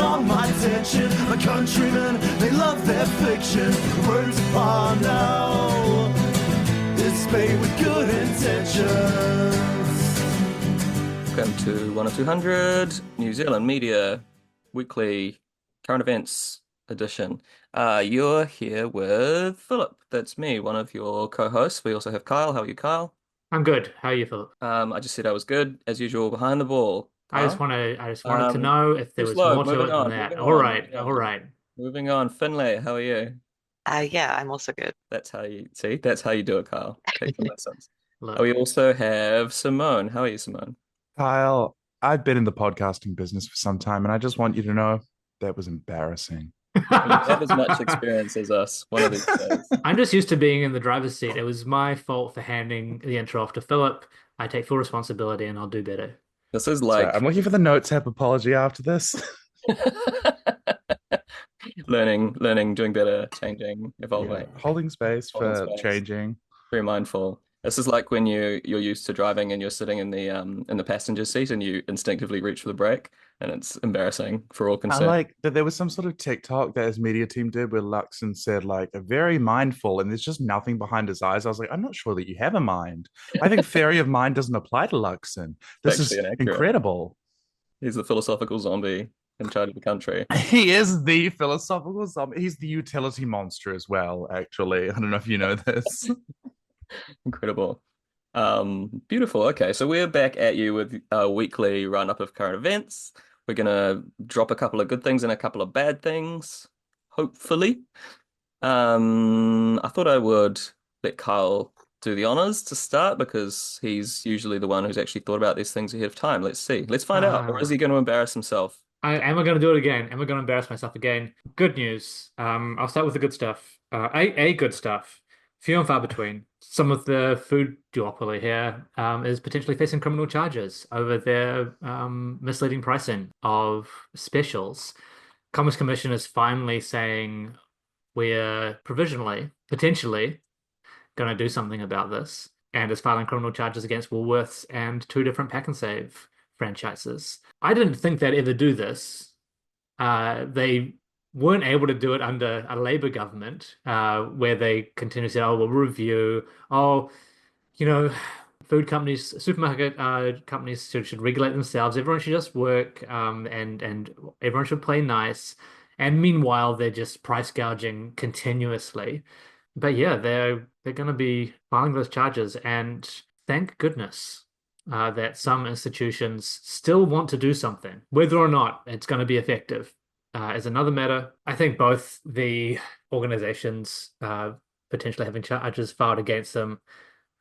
on my attention. My countrymen, they love their fiction. Words upon now, it's made with good intentions. Welcome to 10200 New Zealand Media Weekly Current Events Edition. You're here with Philip. That's me, one of your co-hosts. We also have Kyle. How are you, Kyle? I'm good. How are you, Philip? I just said I was good, as usual, behind the ball. I just wanted to know if there was slow. more to Moving it on, than that. moving All on, right, moving on. all right. Moving on. Finlay, how are you? Yeah, I'm also good. That's how you do it, Kyle. Take the lessons. Look, We also have Simone. How are you, Simone? Kyle, I've been in the podcasting business for some time, and I just want you to know that was embarrassing. You have as much experience as us one of these days. I'm just used to being in the driver's seat. It was my fault for handing the intro off to Philip. I take full responsibility and I'll do better. This is So like I'm looking for the notes app apology after this. learning, doing better, changing, evolving. Yeah, holding space Holding for space. changing. Very mindful. This is like when you're used to driving and you're sitting in the passenger seat and you instinctively reach for the brake, and it's embarrassing for all I concerned. like that there was some sort of TikTok that his media team did where Luxon said like a very mindful, and there's just nothing behind his eyes. I was like, I'm not sure that you have a mind. I think theory of mind doesn't apply to Luxon. This is Actually inaccurate. incredible. He's the philosophical zombie in charge of the country. He is the philosophical zombie. He's the utility monster as well, actually. I don't know if you know this. Incredible. Beautiful. Okay, so we're back at you with a weekly run-up of current events. We're gonna drop a couple of good things and a couple of bad things, hopefully. I thought I would let Kyle do the honors to start because he's usually the one who's actually thought about these things ahead of time. Let's see. Let's find out. Or is he going to embarrass himself? Am I going to do it again? Am I going to embarrass myself again? Good news. I'll start with the good stuff. Good stuff. Few and far between. Some of the food duopoly here is potentially facing criminal charges over their misleading pricing of specials. Commerce Commission is finally saying we're potentially going to do something about this, and is filing criminal charges against Woolworths and two different Pack and Save franchises. I didn't think they'd ever do this. They weren't able to do it under a Labour government, where they continue to say, "Oh, we'll review. Oh, food companies, supermarket companies should regulate themselves. Everyone should just work, and everyone should play nice." And meanwhile, they're just price gouging continuously. But yeah, they're going to be filing those charges, and thank goodness that some institutions still want to do something. Whether or not it's going to be effective is another matter. I think both the organizations potentially having charges filed against them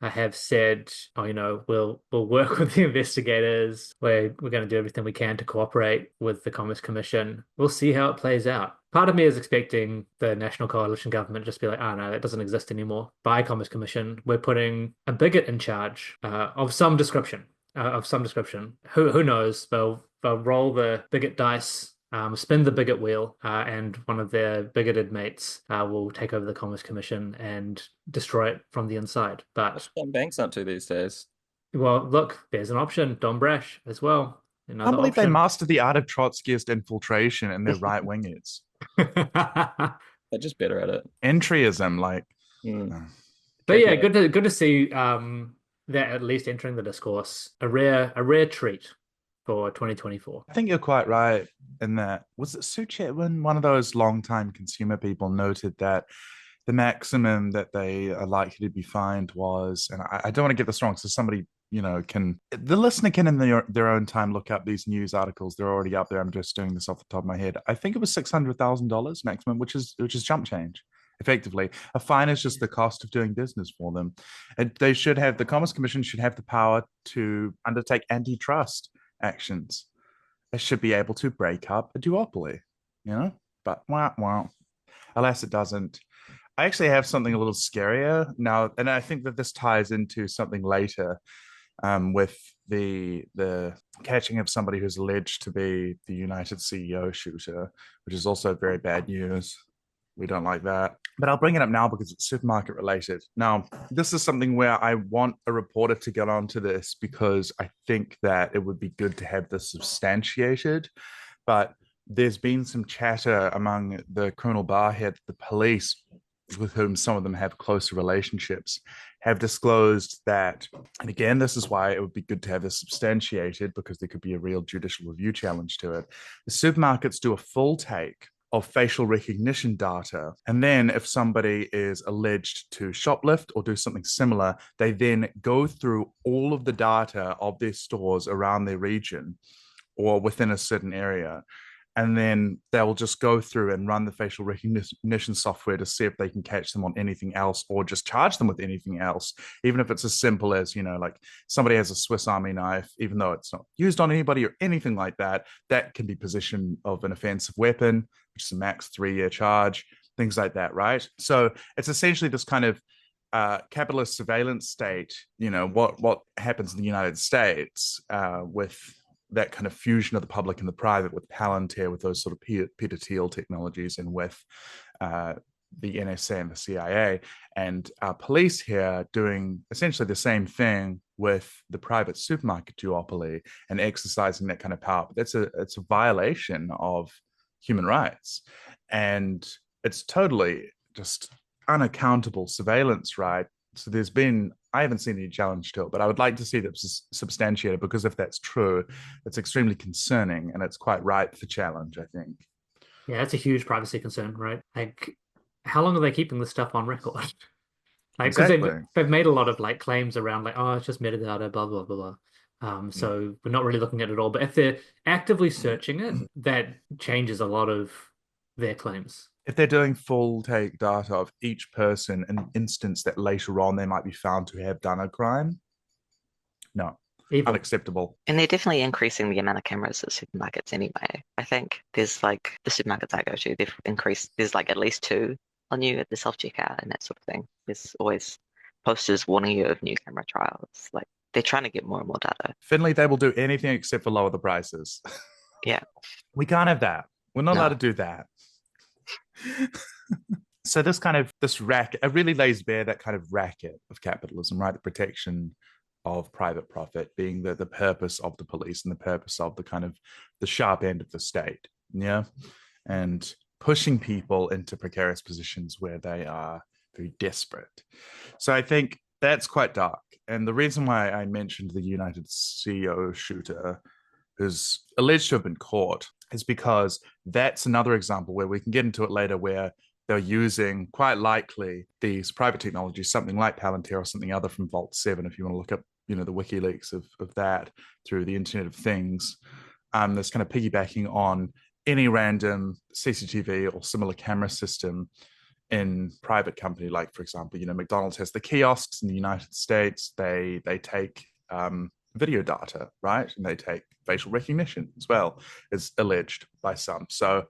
have said, we'll work with the investigators. We're going to do everything we can to cooperate with the Commerce Commission. We'll see how it plays out. Part of me is expecting the National Coalition government to just be like, oh no, that doesn't exist anymore. By Commerce Commission, we're putting a bigot in charge of some description. Who knows? They'll roll the bigot dice, spin the bigot wheel, and one of their bigoted mates will take over the Commerce Commission and destroy it from the inside. But What banks up to these days? well, look, there's an option. Don Brash as well. I can't believe they mastered the art of Trotskyist infiltration and they're right wingers. They're just better at it. Entryism, like. But yeah, good to see that at least entering the discourse. A rare treat for 2024. I think you're quite right in that. Was it Sue Chetwin, one of those long-time consumer people, noted that the maximum that they are likely to be fined was, and I don't want to get this wrong, so somebody the listener can in their own time look up these news articles. They're already up there. I'm just doing this off the top of my head. I think it was $600,000 maximum, which is jump change. Effectively, a fine is just the cost of doing business for them. And the Commerce Commission should have the power to undertake antitrust actions. It should be able to break up a duopoly, but wow. Alas, it doesn't. I actually have something a little scarier now, and I think that this ties into something later with the catching of somebody who's alleged to be the United CEO shooter, which is also very bad news. We don't like that. But I'll bring it up now because it's supermarket related. Now, this is something where I want a reporter to get onto this because I think that it would be good to have this substantiated. But there's been some chatter among the criminal barhead, the police, with whom some of them have closer relationships, have disclosed that, and again, this is why it would be good to have this substantiated because there could be a real judicial review challenge to it. The supermarkets do a full take of facial recognition data. And then if somebody is alleged to shoplift or do something similar, they then go through all of the data of their stores around their region or within a certain area. And then they'll just go through and run the facial recognition software to see if they can catch them on anything else or just charge them with anything else, even if it's as simple as, like somebody has a Swiss Army knife, even though it's not used on anybody or anything like that, that can be possession of an offensive weapon, which is a max 3-year charge, things like that, right? So it's essentially this kind of capitalist surveillance state, what happens in the United States with that kind of fusion of the public and the private with Palantir, with those sort of Peter Thiel technologies, and with the NSA and the CIA, and our police here doing essentially the same thing with the private supermarket duopoly and exercising that kind of power. But it's a violation of human rights, and it's totally just unaccountable surveillance, right? So I haven't seen any challenge to it, but I would like to see that substantiated, because if that's true, it's extremely concerning and it's quite ripe for challenge, I think. Yeah, that's a huge privacy concern, right? Like, how long are they keeping this stuff on record? Like, because Exactly. they've made a lot of like claims around like, oh, it's just metadata, blah blah blah blah. So we're not really looking at it all. But if they're actively searching it, that changes a lot of their claims. If they're doing full take data of each person, an instance that later on they might be found to have done a crime, no, Evil. unacceptable. And they're definitely increasing the amount of cameras at supermarkets anyway. I think there's like the supermarkets I go to, they've increased, there's like at least 2 on you at the self-checkout and that sort of thing. There's always posters warning you of new camera trials. Like they're trying to get more and more data. Finlay, they will do anything except for lower the prices. Yeah. We can't have that. We're not No. allowed to do that. So this racket, it really lays bare that kind of racket of capitalism, right? The protection of private profit being the purpose of the police and the purpose of the kind of the sharp end of the state. Yeah. And pushing people into precarious positions where they are very desperate. So I think that's quite dark. And the reason why I mentioned the United CEO shooter who's alleged to have been caught is because that's another example where we can get into it later, where they're using quite likely these private technologies, something like Palantir or something other from Vault 7, if you want to look up, the WikiLeaks of that through the Internet of Things. That's kind of piggybacking on any random CCTV or similar camera system in private company, like for example, McDonald's has the kiosks in the United States. They take video data, right? And they take facial recognition as well, is alleged by some. So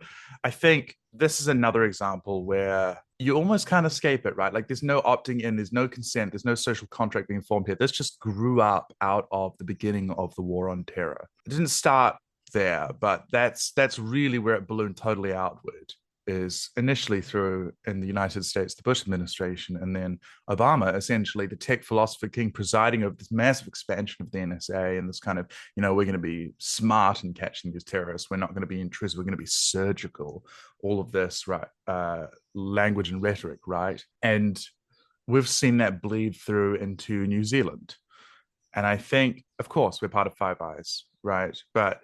I think this is another example where you almost can't escape it, right? Like there's no opting in, there's no consent, there's no social contract being formed here. This just grew up out of the beginning of the war on terror. It didn't start there, but that's really where it ballooned totally outward, is initially through, in the United States, the Bush administration, and then Obama, essentially the tech philosopher king presiding over this massive expansion of the NSA and this kind of, we're going to be smart in catching these terrorists. We're not going to be intrusive. We're going to be surgical. All of this, right? Language and rhetoric, right? And we've seen that bleed through into New Zealand. And I think, of course, we're part of Five Eyes, right? But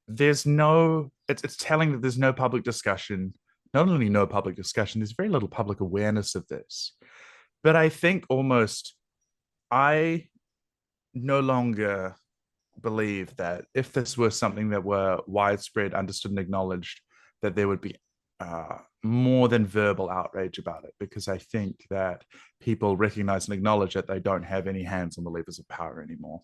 it's telling that there's no public discussion. Not only no public discussion, there's very little public awareness of this. But I think I no longer believe that if this were something that were widespread, understood, and acknowledged, that there would be more than verbal outrage about it, because I think that people recognize and acknowledge that they don't have any hands on the levers of power anymore.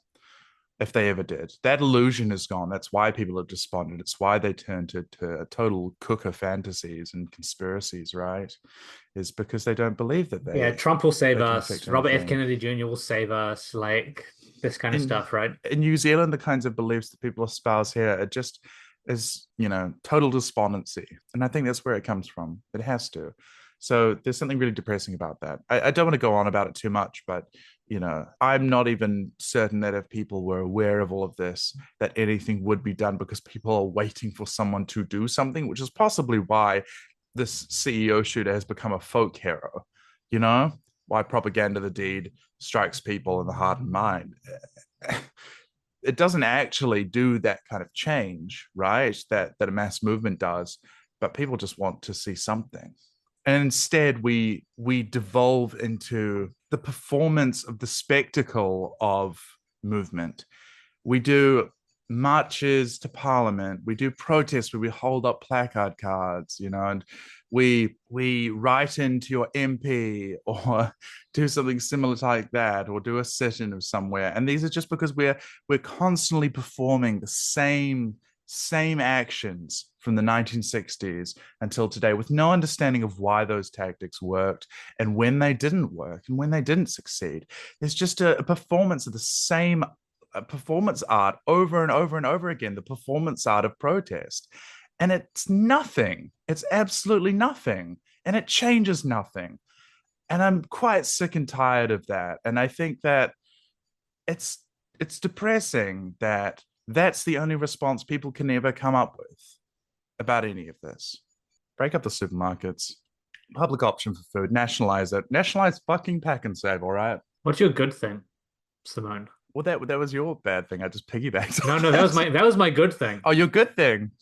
If they ever did. That illusion is gone. That's why people are despondent. It's why they turn to total cooker fantasies and conspiracies, right? Is because they don't believe that they... Yeah, Trump will save can us. affect Robert F. anything. Kennedy Jr. will save us. Like this kind of stuff, right? In New Zealand, the kinds of beliefs that people espouse here, it just is, total despondency. And I think that's where it comes from. It has to. So there's something really depressing about that. I don't want to go on about it too much, but I'm not even certain that if people were aware of all of this, that anything would be done, because people are waiting for someone to do something, which is possibly why this CEO shooter has become a folk hero. Why propaganda the deed strikes people in the heart and mind. It doesn't actually do that kind of change, right? That a mass movement does, but people just want to see something. And instead we devolve into the performance of the spectacle of movement. We do marches to parliament, we do protests where we hold up placard cards, and we write into your MP or do something similar like that, or do a sit-in of somewhere. And these are just because we're constantly performing the same actions from the 1960s until today, with no understanding of why those tactics worked and when they didn't work and when they didn't succeed. It's just a performance of the same performance art over and over and over again, the performance art of protest. And it's nothing. It's absolutely nothing. And it changes nothing. And I'm quite sick and tired of that. And I think that it's depressing that that's the only response people can ever come up with about any of this. Break up the supermarkets, public option for food, nationalize it, nationalize fucking Pack and Save, all right? What's your good thing, Simone? Well, that was your bad thing. I just piggybacked. No, that was my good thing. Oh, your good thing.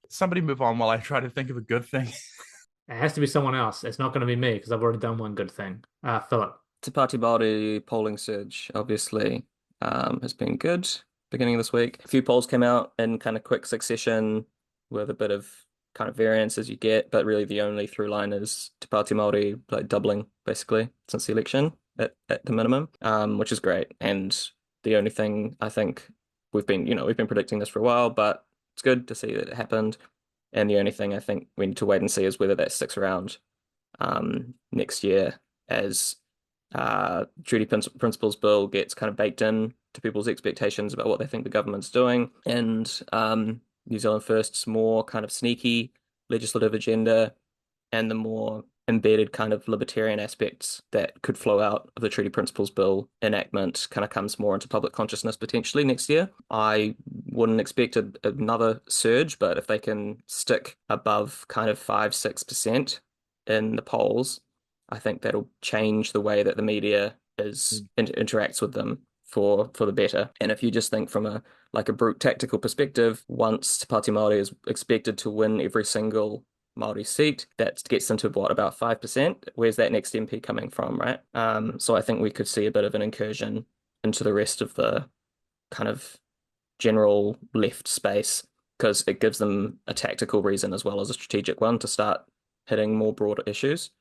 Somebody move on while I try to think of a good thing. It has to be someone else. It's not going to be me because I've already done one good thing. Philip. Te Pāti Māori polling surge, obviously, has been good beginning of this week. A few polls came out in kind of quick succession with a bit of kind of variance as you get, but really the only through line is Te Pāti Māori like doubling basically since the election at the minimum, which is great. And the only thing I think we've been predicting this for a while, but it's good to see that it happened. And the only thing I think we need to wait and see is whether that sticks around next year as Treaty Principles Bill gets kind of baked in to people's expectations about what they think the government's doing, and New Zealand First's more kind of sneaky legislative agenda and the more embedded kind of libertarian aspects that could flow out of the Treaty Principles Bill enactment kind of comes more into public consciousness potentially next year. I wouldn't expect another surge, but if they can stick above kind of 5-6% in the polls, I think that'll change the way that the media interacts with them for the better. And if you just think from a brute tactical perspective, once Te Pāti Māori is expected to win every single Māori seat, that gets them to about 5%. Where's that next MP coming from, right? So I think we could see a bit of an incursion into the rest of the kind of general left space, because it gives them a tactical reason as well as a strategic one to start hitting more broader issues.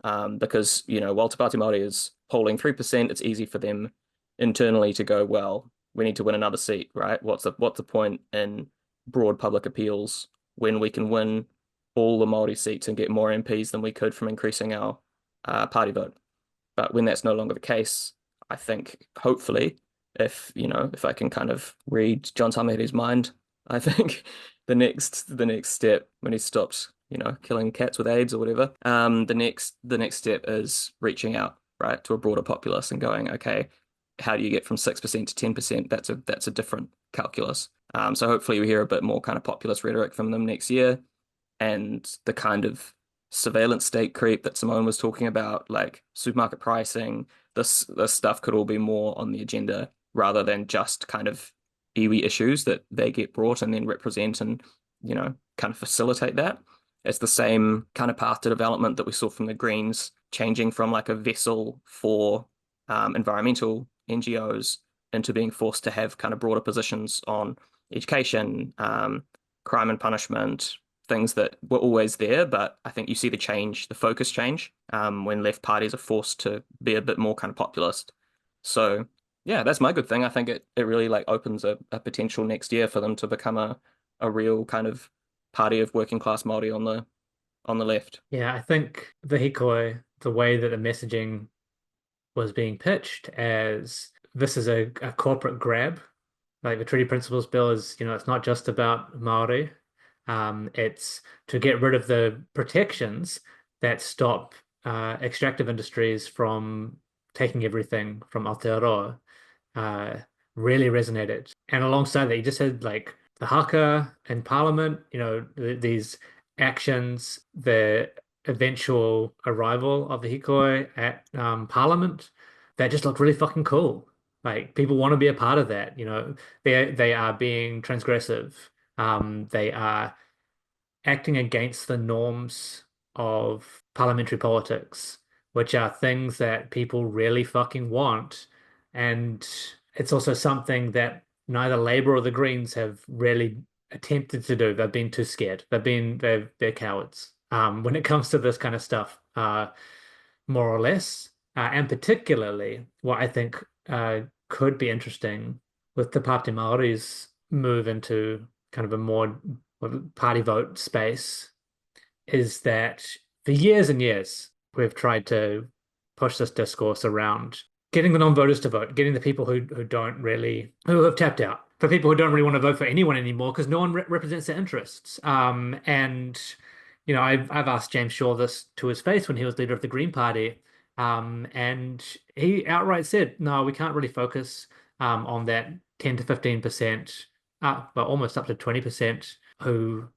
Because, while Te Pāti Māori is polling 3%, it's easy for them internally to go, well, we need to win another seat, right? What's the point in broad public appeals when we can win all the Māori seats and get more MPs than we could from increasing our party vote? But when that's no longer the case, I think hopefully, if I can kind of read John Tamahere's mind, I think the next step when he stops killing cats with AIDS or whatever, the next step is reaching out, right, to a broader populace and going, okay, how do you get from 6% to 10%? That's a different calculus. So hopefully we hear a bit more kind of populist rhetoric from them next year, and the kind of surveillance state creep that Simone was talking about, like supermarket pricing, this stuff could all be more on the agenda rather than just kind of iwi issues that they get brought and then represent and kind of facilitate that. It's the same kind of path to development that we saw from the Greens, changing from like a vessel for environmental NGOs into being forced to have kind of broader positions on education, crime and punishment, things that were always there. But I think you see the focus change when left parties are forced to be a bit more kind of populist. So yeah, that's my good thing. I think it really like opens a potential next year for them to become a real kind of party of working class Māori on the left. Yeah, I think the hikoi, the way that the messaging was being pitched as this is a corporate grab. Like the Treaty Principles Bill is, it's not just about Māori. It's to get rid of the protections that stop extractive industries from taking everything from Aotearoa really resonated. And alongside that, you just had like the haka in Parliament, these actions, the eventual arrival of the hikoi at Parliament, that just looked really fucking cool. Like people want to be a part of that, they are being transgressive. They are acting against the norms of parliamentary politics, which are things that people really fucking want. And it's also something that neither Labour or the Greens have really attempted to do. They've been too scared. They're cowards when it comes to this kind of stuff, more or less. And particularly, what I think could be interesting with the Pāti Māori's move into kind of a more party vote space is that for years and years, we've tried to push this discourse around getting the non-voters to vote, getting the people who have tapped out, for people who don't really want to vote for anyone anymore because no one represents their interests. And I've asked James Shaw this to his face when he was leader of the Green Party, and he outright said, "No, we can't really focus on that 10 to 15%, but almost up to 20% who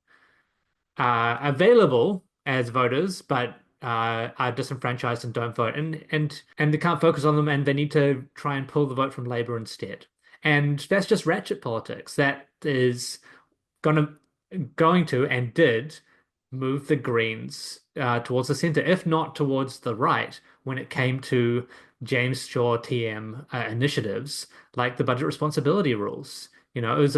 are available as voters, but are disenfranchised and don't vote, and they can't focus on them, and they need to try and pull the vote from Labour instead." And that's just ratchet politics. That is going to and did move the Greens towards the centre, if not towards the right, when it came to James Shaw TM initiatives like the budget responsibility rules. It was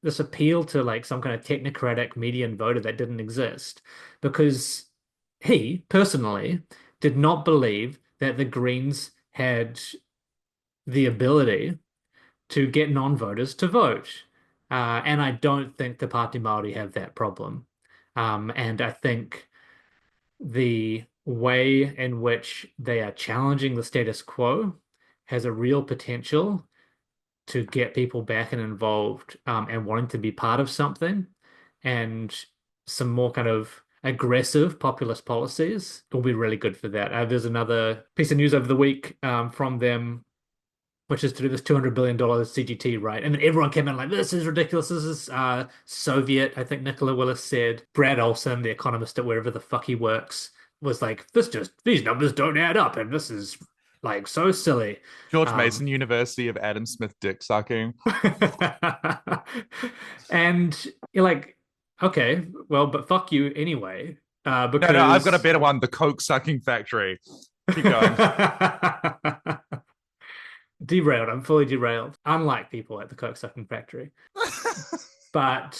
this appeal to like some kind of technocratic median voter that didn't exist because he personally did not believe that the Greens had the ability to get non-voters to vote. And I don't think the Pāti Māori have that problem. And I think the way in which they are challenging the status quo has a real potential to get people back and involved, and wanting to be part of something, and some more kind of aggressive populist policies will be really good for that. There's another piece of news over the week from them, which is to do this $200 billion CGT, right? And then everyone came in like, this is ridiculous. This is Soviet. I think Nicola Willis said. Brad Olson, the economist at wherever the fuck he works, was like, these numbers don't add up. And this is like so silly. George Mason University of Adam Smith dick sucking. And you're like, okay, well, but fuck you anyway. Because No, I've got a better one. The coke sucking factory. Keep going. Derailed. I'm fully derailed. Unlike people at the coke sucking factory. And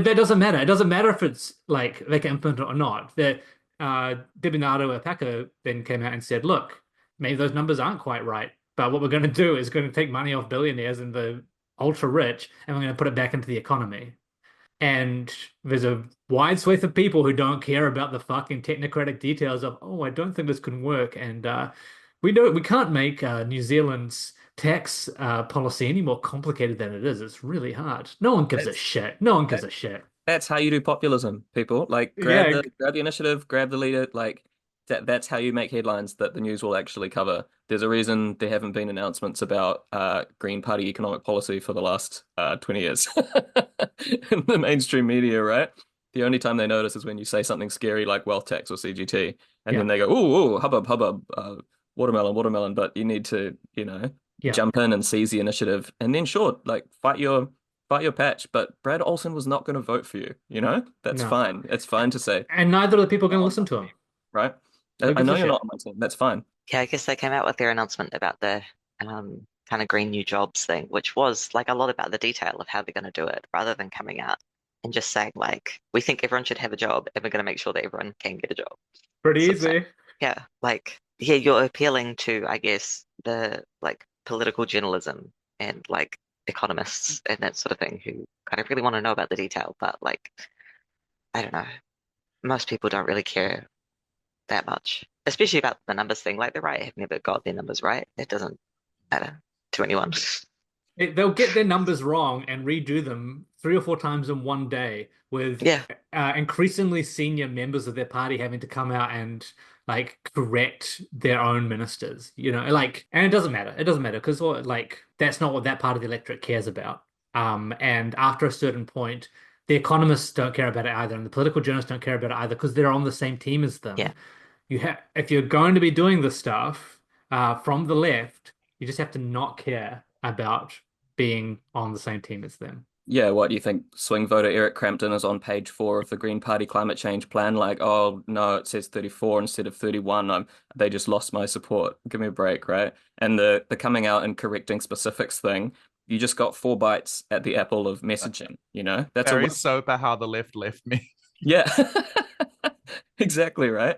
that doesn't matter. It doesn't matter if it's like they can implement it or not. That Debinaru Apaka then came out and said, look, maybe those numbers aren't quite right, but what we're going to do is going to take money off billionaires and the ultra rich, and we're going to put it back into the economy. And there's a wide swath of people who don't care about the fucking technocratic details of, oh, I don't think this can work. And we can't make New Zealand's tax policy any more complicated than it is. It's really hard. No one gives a shit. No one gives a shit. That's how you do populism, people. Like grab the initiative, grab the leader, like that's how you make headlines that the news will actually cover. There's a reason there haven't been announcements about Green Party economic policy for the last 20 years in the mainstream media, right? The only time they notice is when you say something scary like wealth tax or CGT, and then they go, ooh, hubbub, hubbub, watermelon. But you need to, jump in and seize the initiative, and then like fight your patch. But Brad Olson was not going to vote for you. That's fine. It's fine to say, and neither are the people going to listen to him, right? I know you're not on my team. That's fine. Yeah, I guess they came out with their announcement about the kind of green new jobs thing, which was like a lot about the detail of how they're going to do it, rather than coming out and just saying like, we think everyone should have a job and we're going to make sure that everyone can get a job. Pretty easy. You're appealing to, I guess, the like political journalism and like economists and that sort of thing who kind of really want to know about the detail, but like, I don't know, most people don't really care that much, especially about the numbers thing. Like the right have never got their numbers right. It doesn't matter to anyone. They'll get their numbers wrong and redo them 3 or 4 times in one day with Yeah. increasingly senior members of their party having to come out and like correct their own ministers, and it doesn't matter. It doesn't matter because like that's not what that part of the electorate cares about. And after a certain point, the economists don't care about it either, and the political journalists don't care about it either because they're on the same team as them. Yeah. If you're going to be doing this stuff from the left, you just have to not care about being on the same team as them. Yeah, what do you think? Swing voter Eric Crampton is on page 4 of the Green Party climate change plan. Like, oh no, it says 34 instead of 31. They just lost my support. Give me a break, right? And the coming out and correcting specifics thing, you just got 4 bites at the apple of messaging. That's Very a sober how the left left me. yeah, exactly right.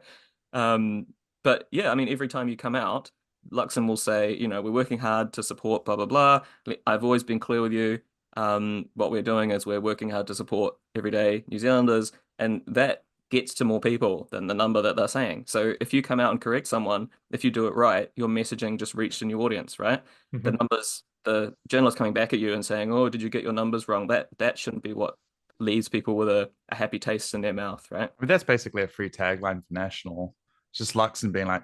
But yeah, I mean, every time you come out, Luxon will say, we're working hard to support blah blah blah. I've always been clear with you. What we're doing is we're working hard to support everyday New Zealanders, and that gets to more people than the number that they're saying. So if you come out and correct someone, if you do it right, your messaging just reached a new audience, right? The numbers, the journalists coming back at you and saying, "Oh, did you get your numbers wrong?" That shouldn't be what leaves people with a happy taste in their mouth, right? I mean, that's basically a free tagline for National. It's just Luxon being like,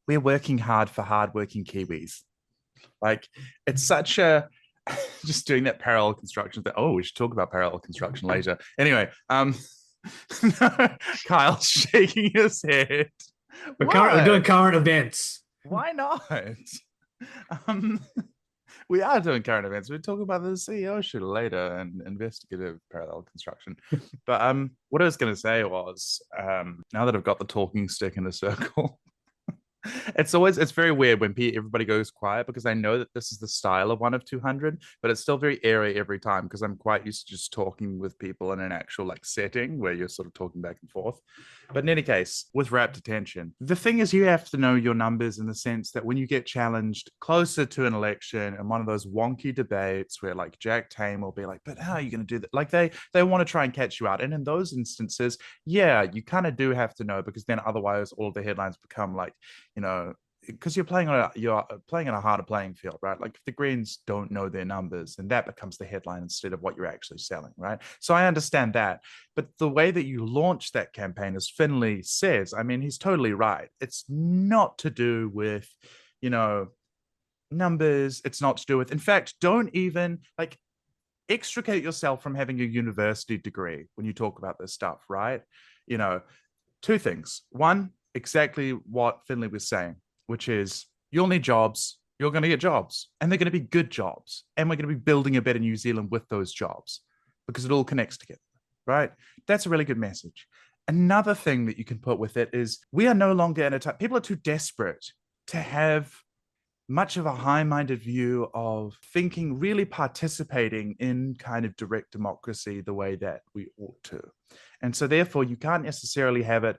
we're working hard for hardworking Kiwis. Like, it's such a just doing that parallel construction that, oh, we should talk about parallel construction later. Anyway, Kyle's shaking his head. We're doing current events. Why not? We are doing current events. We're talking about the CEO shoot later and investigative parallel construction. But what I was going to say was, now that I've got the talking stick in a circle, it's very weird when everybody goes quiet because I know that this is the style of 1 of 200, but it's still very airy every time because I'm quite used to just talking with people in an actual like setting where you're sort of talking back and forth. But in any case, with rapt attention, the thing is you have to know your numbers in the sense that when you get challenged closer to an election and one of those wonky debates where like Jack Tame will be like, but how are you going to do that? Like they want to try and catch you out. And in those instances, yeah, you kind of do have to know because then otherwise all of the headlines become like, because you're playing on a harder playing field, right? Like if the Greens don't know their numbers, then that becomes the headline instead of what you're actually selling, right? So I understand that, but the way that you launch that campaign, as Finlay says, I mean, he's totally right. It's not to do with, numbers. It's not to do with. In fact, don't even like extricate yourself from having a university degree when you talk about this stuff, right? 2 things. One, exactly what Finlay was saying, which is you'll need jobs, you're going to get jobs, and they're going to be good jobs, and we're going to be building a better New Zealand with those jobs because it all connects together, right? That's a really good message. Another thing that you can put with it is we are no longer in a time, people are too desperate to have much of a high-minded view of thinking, really participating in kind of direct democracy the way that we ought to. And so therefore you can't necessarily have it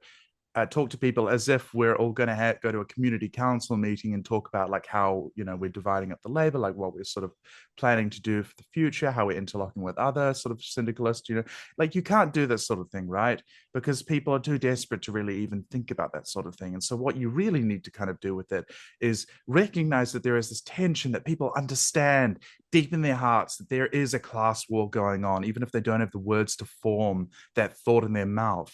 talk to people as if we're all going to go to a community council meeting and talk about like how we're dividing up the labor, like what we're sort of planning to do for the future, how we're interlocking with other sort of syndicalists, like you can't do this sort of thing, right? Because people are too desperate to really even think about that sort of thing. And so what you really need to kind of do with it is recognize that there is this tension that people understand deep in their hearts that there is a class war going on, even if they don't have the words to form that thought in their mouth.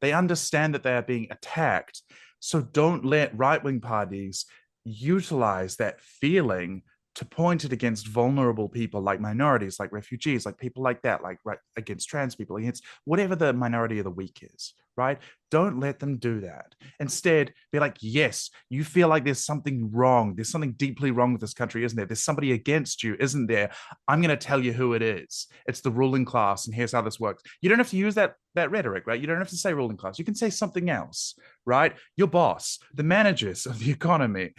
They understand that they are being attacked. So don't let right-wing parties utilize that feeling to point it against vulnerable people like minorities, like refugees, like people like that, like right against trans people, against whatever the minority of the weak is, right? Don't let them do that. Instead, be like, yes, you feel like there's something wrong. There's something deeply wrong with this country, isn't there? There's somebody against you, isn't there? I'm going to tell you who it is. It's the ruling class, and here's how this works. You don't have to use that rhetoric, right? You don't have to say ruling class. You can say something else, right? Your boss, the managers of the economy,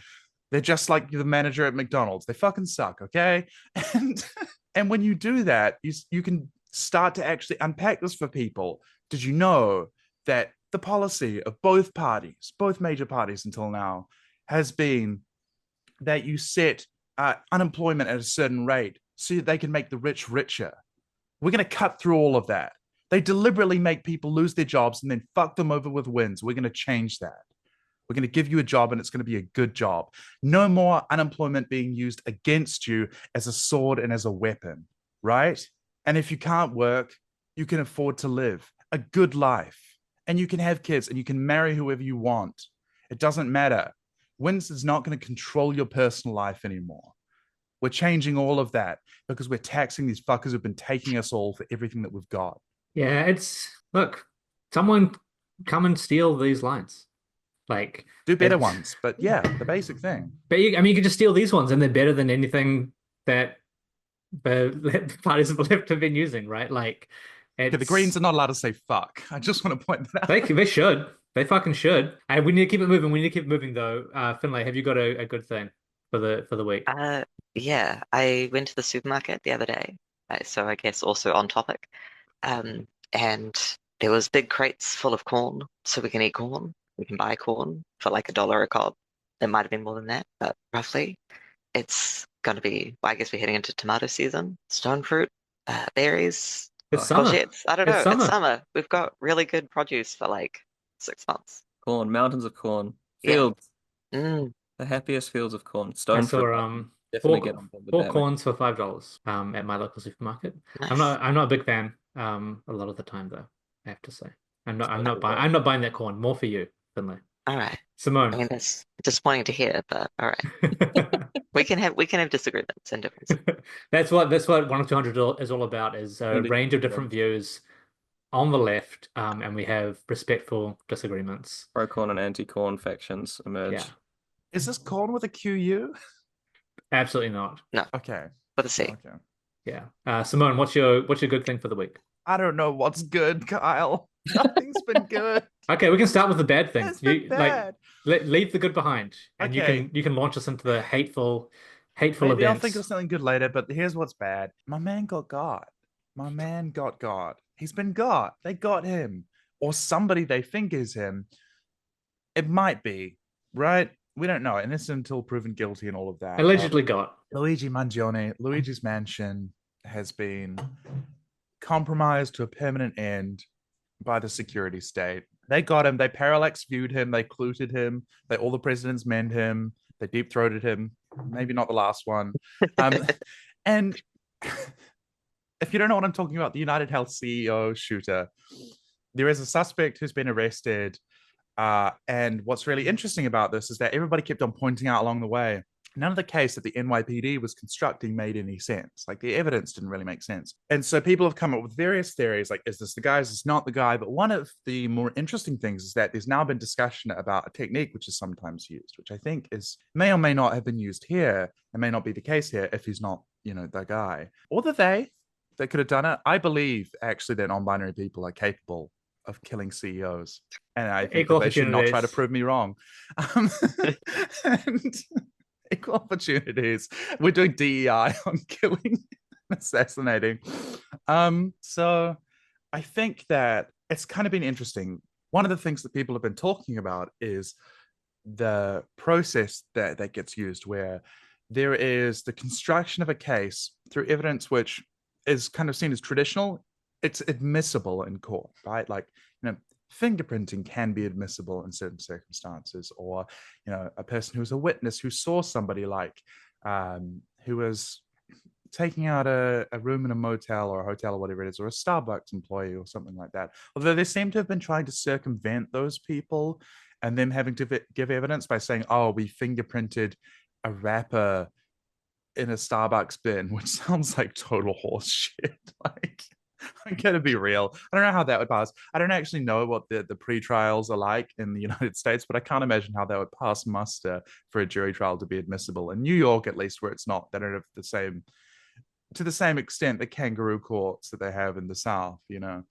they're just like the manager at McDonald's. They fucking suck, okay? And when you do that, you can start to actually unpack this for people. Did you know that the policy of both parties, both major parties until now, has been that you set unemployment at a certain rate so that they can make the rich richer? We're going to cut through all of that. They deliberately make people lose their jobs and then fuck them over with wins. We're going to change that. We're going to give you a job and it's going to be a good job. No more unemployment being used against you as a sword and as a weapon, right? And if you can't work, you can afford to live a good life and you can have kids and you can marry whoever you want. It doesn't matter. Winston's not going to control your personal life anymore. We're changing all of that because we're taxing these fuckers who've been taking us all for everything that we've got. Yeah, look, someone come and steal these lines. Like, do better ones, but yeah, the basic thing. But I mean, you could just steal these ones, and they're better than anything that the parties of the left have been using, right? Like, Okay, the Greens are not allowed to say fuck. I just want to point that out. They should. They fucking should. We need to keep it moving. We need to keep it moving, though. Finlay, have you got a good thing for the week? Yeah, I went to the supermarket the other day, so I guess also on topic. And there was big crates full of corn, so we can eat corn. We can buy corn for like $1 a cob. It might have been more than that, but roughly. It's going to be, well, I guess we're heading into tomato season, stone fruit, berries, It's summer. courgettes. I don't know. It's summer. We've got really good produce for like 6 months. Corn, mountains of corn, fields. Yeah. The happiest fields of corn. Stone I saw fruit. Definitely get on board with four that, corns for $5 at my local supermarket. Nice. I'm not a big fan a lot of the time, though, I have to say. I'm not buying that corn. More for you, Finlay. All right. Simone. I mean, that's disappointing to hear, but all right. we can have disagreements and differences. That's what 1 or 200 is all about, is a range of different views on the left, and we have respectful disagreements. Pro-corn and anti-corn factions emerge. Yeah. Is this corn with a QU? Absolutely not. No. Okay. With a C. Okay. Yeah. Simone, what's your good thing for the week? I don't know what's good, Kyle. Nothing's been good. Okay, we can start with the bad thing. It's been bad. Leave the good behind, and Okay. you can launch us into the hateful Maybe events. I'll think of something good later, but here's what's bad. My man got got. My man got got. He's been got. They got him. Or somebody they think is him. It might be, right? We don't know. Innocent until proven guilty and all of that. Allegedly got. Luigi Mangione, Luigi's mansion has been compromised to a permanent end by the security state. They got him. They parallax viewed him. They cluted him. All the presidents mend him. They deep throated him. Maybe not the last one. And if you don't know what I'm talking about, the United Health CEO shooter, there is a suspect who's been arrested. And what's really interesting about this is that everybody kept on pointing out along the way, none of the case that the NYPD was constructing made any sense. Like, the evidence didn't really make sense. And so people have come up with various theories, like, is this the guy, is this not the guy? But one of the more interesting things is that there's now been discussion about a technique which is sometimes used, which I think may or may not have been used here, and may not be the case here if he's not, the guy. Or they could have done it. I believe, actually, that non-binary people are capable of killing CEOs. And I think that they should not try to prove me wrong. And equal opportunities. We're doing DEI on killing and assassinating. So I think that it's kind of been interesting. One of the things that people have been talking about is the process that gets used, where there is the construction of a case through evidence which is kind of seen as traditional. It's admissible in court, right? Like, fingerprinting can be admissible in certain circumstances, or, a person who's a witness who saw somebody, like, who was taking out a room in a motel or a hotel or whatever it is, or a Starbucks employee or something like that. Although they seem to have been trying to circumvent those people and them having to give evidence by saying, oh, we fingerprinted a rapper in a Starbucks bin, which sounds like total horse shit. Like, I'm gonna be real. I don't know how that would pass. I don't actually know what the pre-trials are like in the United States, but I can't imagine how that would pass muster for a jury trial to be admissible. In New York, at least, where it's not, they don't have to the same extent, the kangaroo courts that they have in the South, where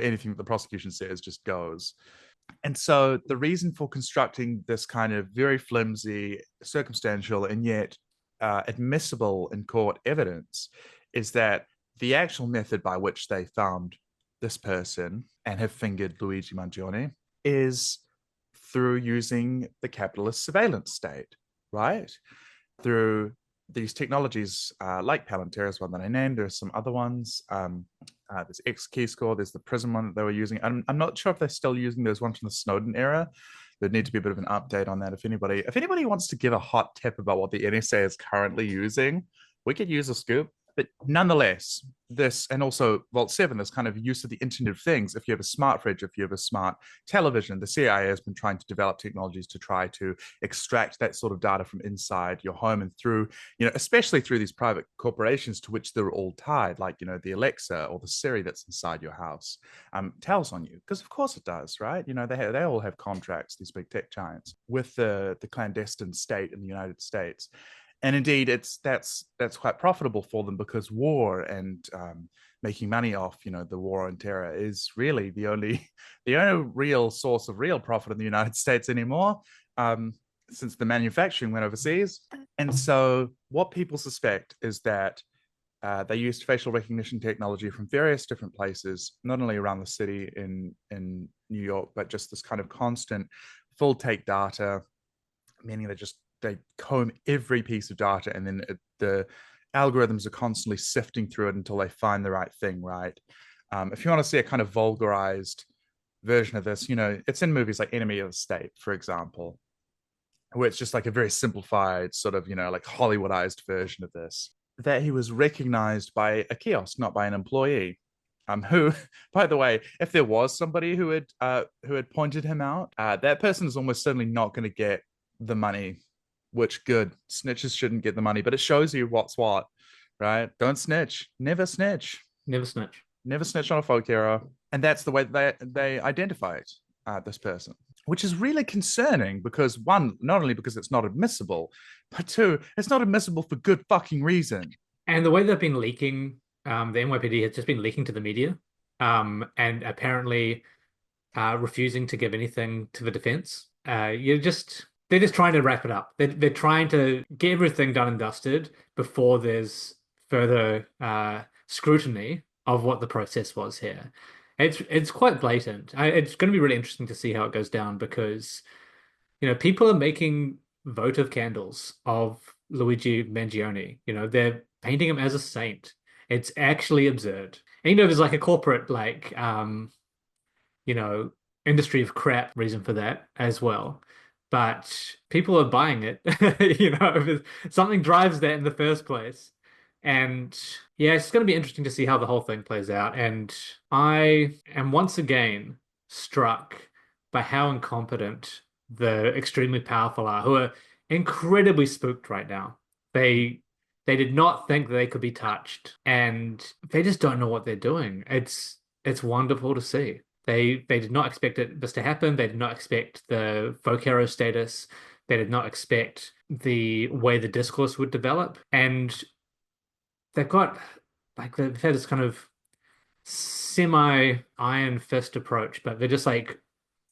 anything that the prosecution says just goes. And so the reason for constructing this kind of very flimsy, circumstantial, and yet admissible in court evidence is that the actual method by which they found this person and have fingered Luigi Mangione is through using the capitalist surveillance state, right? Through these technologies like Palantir is one that I named. There's some other ones. There's X-Keyscore. There's the Prism one that they were using. I'm not sure if they're still using those ones from the Snowden era. there'd need to be a bit of an update on that. If anybody wants to give a hot tip about what the NSA is currently using, we could use a scoop. But nonetheless, this, and also Vault 7, this kind of use of the Internet of Things. If you have a smart fridge, if you have a smart television, the CIA has been trying to develop technologies to try to extract that sort of data from inside your home and through, especially through these private corporations to which they're all tied, like, the Alexa or the Siri that's inside your house, tells on you. Because of course it does, right? They all have contracts, these big tech giants, with the clandestine state in the United States. And indeed, that's quite profitable for them, because war and making money off, the war on terror is really the only real source of real profit in the United States anymore, since the manufacturing went overseas. And so, what people suspect is that they used facial recognition technology from various different places, not only around the city in New York, but just this kind of constant full take data, meaning they comb every piece of data, and then the algorithms are constantly sifting through it until they find the right thing, right? If you want to see a kind of vulgarized version of this, it's in movies like Enemy of the State, for example, where it's just like a very simplified sort of, like Hollywoodized version of this, that he was recognized by a kiosk, not by an employee. Who, by the way, if there was somebody who had pointed him out, that person is almost certainly not going to get the money. Which, good, snitches shouldn't get the money, but it shows you what's what, right? Don't snitch, never snitch, Never snitch. never snitch on a folk hero. And that's the way they identified this person, which is really concerning, because one, not only because it's not admissible, but two, it's not admissible for good fucking reason. And the way they've been leaking, the NYPD has just been leaking to the media, and apparently refusing to give anything to the defense. They're just trying to wrap it up. They're trying to get everything done and dusted before there's further scrutiny of what the process was here. It's quite blatant. It's going to be really interesting to see how it goes down, because people are making votive candles of Luigi Mangione. They're painting him as a saint. It's actually absurd. And there's like a corporate industry of crap reason for that as well. But people are buying it, if something drives that in the first place. And yeah, it's going to be interesting to see how the whole thing plays out. And I am once again struck by how incompetent the extremely powerful are, who are incredibly spooked right now. They did not think that they could be touched, and they just don't know what they're doing. It's wonderful to see. They did not expect this to happen. They did not expect the folk hero status. They did not expect the way the discourse would develop. And they've had this kind of semi-iron fist approach, but they're just like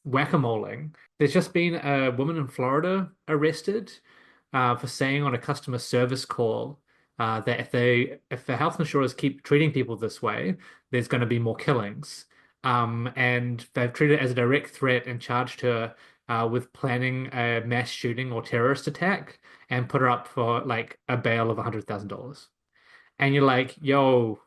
whack-a-moling. There's just been a woman in Florida arrested for saying on a customer service call that if the health insurers keep treating people this way, there's going to be more killings. And they've treated it as a direct threat and charged her with planning a mass shooting or terrorist attack, and put her up for like a bail of $100,000. And you're like, yo,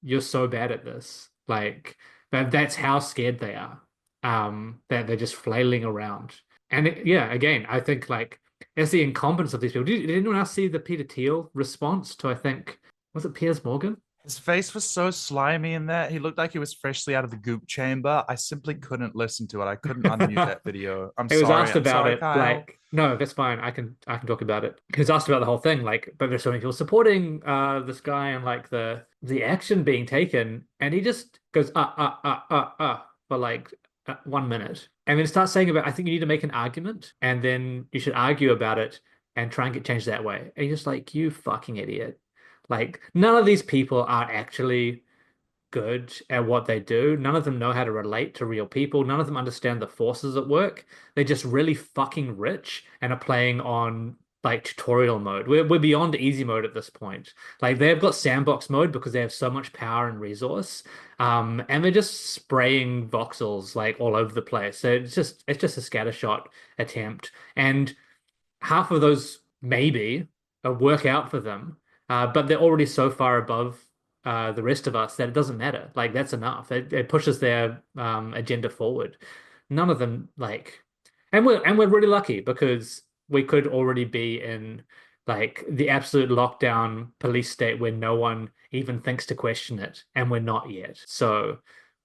you're so bad at this. Like, that's how scared they are. That they're just flailing around. And again, I think like it's the incompetence of these people. Did anyone else see the Peter Thiel response to, I think, was it Piers Morgan? His face was so slimy in that. He looked like he was freshly out of the goop chamber. I simply couldn't listen to it. I couldn't unmute that video. I'm sorry. He was asked about it. Kyle. Like, no, that's fine. I can talk about it. He was asked about the whole thing. Like, but there's so many people supporting this guy, and like the action being taken, and he just goes for like 1 minute, and then starts saying about, I think you need to make an argument, and then you should argue about it and try and get changed that way. And you're just like, you fucking idiot. Like, none of these people are actually good at what they do. None of them know how to relate to real people. None of them understand the forces at work. They're just really fucking rich and are playing on like tutorial mode. We're beyond easy mode at this point. Like, they've got sandbox mode because they have so much power and resource. And they're just spraying voxels like all over the place. So it's just a scattershot attempt. And half of those maybe work out for them. But they're already so far above the rest of us that it doesn't matter. Like, that's enough. It pushes their agenda forward. None of them, like, And we're really lucky because we could already be in like the absolute lockdown police state where no one even thinks to question it, and we're not yet. So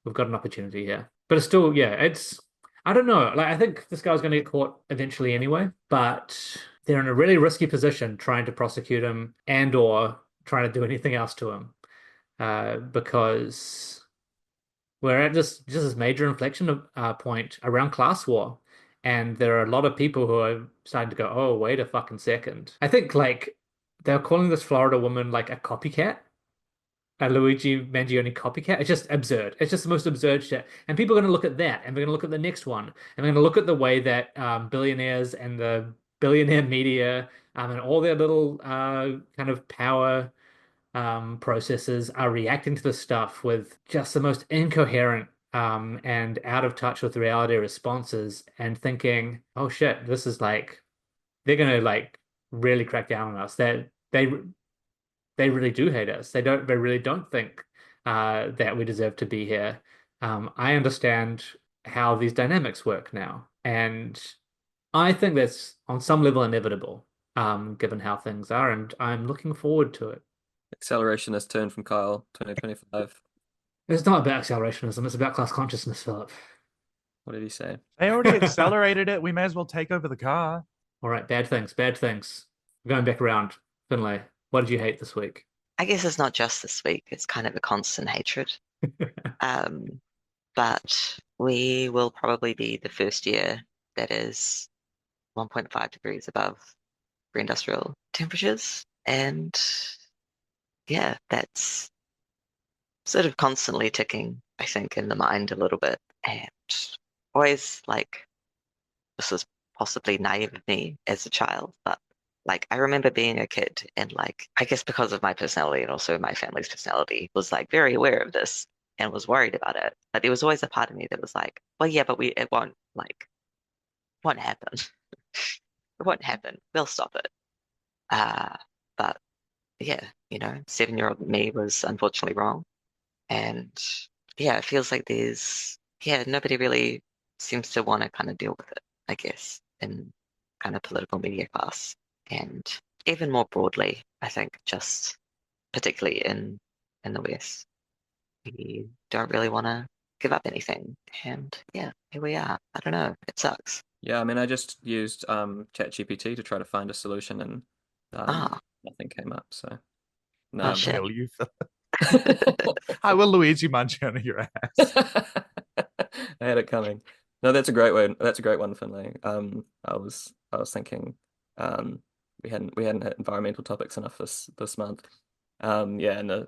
we've got an opportunity here. But it's still, yeah, it's I don't know. Like I think this guy's gonna get caught eventually anyway, but they're in a really risky position trying to prosecute him and or trying to do anything else to him. Because we're at this major inflection point around class war. And there are a lot of people who are starting to go, oh, wait a fucking second. I think like they're calling this Florida woman like a copycat, a Luigi Mangione copycat. It's just absurd. It's just the most absurd shit. And people are going to look at that, and we're going to look at the next one, and we're going to look at the way that billionaires and the billionaire media and all their little kind of power processes are reacting to this stuff with just the most incoherent and out of touch with reality responses and thinking, oh shit, this is like they're gonna like really crack down on us. They really do hate us. They really don't think that we deserve to be here. I understand how these dynamics work now, and I think that's on some level inevitable, given how things are, and I'm looking forward to it. Accelerationist turn from Kyle, 2025. It's not about accelerationism, it's about class consciousness, Philip. What did he say? They already accelerated it. We may as well take over the car. All right, bad things, bad things. Going back around, Finlay, what did you hate this week? I guess it's not just this week, it's kind of a constant hatred. Um, but we will probably be the first year that is 1.5 degrees above pre-industrial temperatures. And yeah, that's sort of constantly ticking, I think, in the mind a little bit. And always like, this was possibly naive of me as a child, but like I remember being a kid and like, I guess because of my personality and also my family's personality, was like very aware of this and was worried about it. But there was always a part of me that was like, well, yeah, but it won't happen. It won't happen. We'll stop it. But yeah, 7-year-old me was unfortunately wrong. And yeah, it feels like nobody really seems to want to kind of deal with it, I guess, in kind of political media class. And even more broadly, I think just particularly in the West, we don't really want to give up anything. And yeah, here we are. I don't know. It sucks. Yeah, I mean, I just used ChatGPT to try to find a solution, and Ah, nothing came up. So oh no, shit. Kill you. I will Luigi Mangione your ass. I had it coming. No, that's a great one. That's a great one, Finlay. I was thinking, we hadn't hit environmental topics enough this month. Yeah, and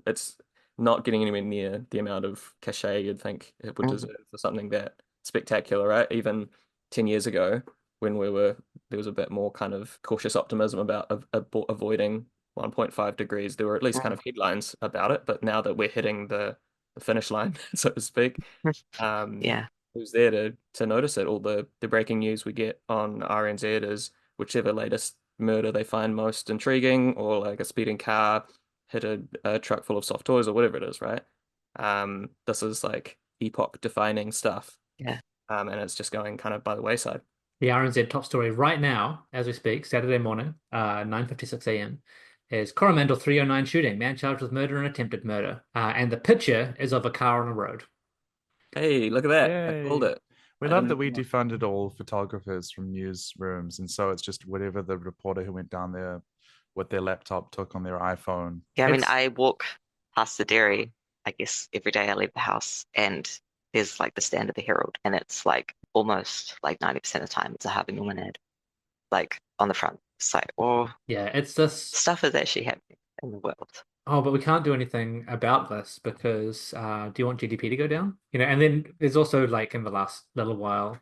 it's not getting anywhere near the amount of cachet you'd think it would deserve for something that spectacular, right? Even 10 years ago, when there was a bit more kind of cautious optimism about avoiding 1.5 degrees, there were at least kind of headlines about it. But now that we're hitting the finish line, so to speak, Yeah. who's there to notice it? All the breaking news we get on RNZ is whichever latest murder they find most intriguing, or like a speeding car hit a truck full of soft toys or whatever it is, right? This is like epoch defining stuff. Yeah. And it's just going kind of by the wayside. The RNZ top story right now, as we speak, Saturday morning, 9:56 a.m., is Coromandel 309 shooting, man charged with murder and attempted murder. And the picture is of a car on a road. Hey, look at that. I Yay. called it. We I love didn't that we know. defunded all photographers from newsrooms, and so it's just whatever the reporter who went down there with their laptop took on their iPhone. Yeah, I mean, It's I walk past the dairy, I guess, every day I leave the house, and there's like the stand of the Herald, and it's like almost like 90% of the time it's a Harvey Norman ad, like on the front. It's like, oh, yeah, it's this. stuff is actually happening in the world. Oh, but we can't do anything about this because do you want GDP to go down? And then there's also like in the last little while,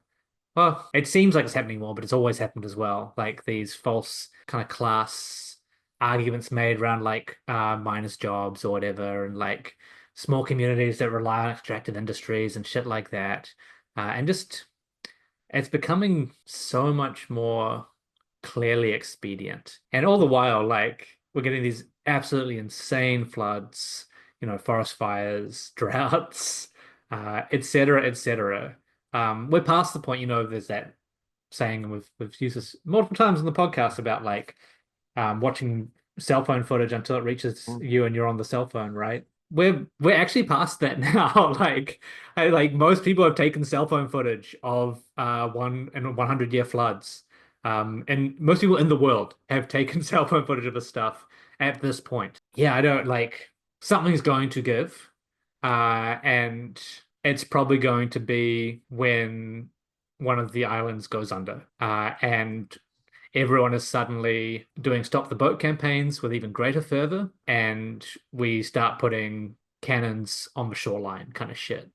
well, it seems like it's happening more, but it's always happened as well. Like these false kind of class arguments made around like miners' jobs or whatever, and like small communities that rely on extractive industries and shit like that. And just it's becoming so much more clearly expedient. And all the while, like we're getting these absolutely insane floods, forest fires, droughts, et cetera, et cetera. We're past the point, there's that saying, and we've used this multiple times on the podcast about like watching cell phone footage until it reaches you and you're on the cell phone, right? We're actually past that now. Like most people have taken cell phone footage of 100-year floods. And most people in the world have taken cell phone footage of this stuff at this point. Yeah, I don't like something's going to give. And it's probably going to be when one of the islands goes under. And everyone is suddenly doing stop the boat campaigns with even greater fervor, and we start putting cannons on the shoreline kind of shit.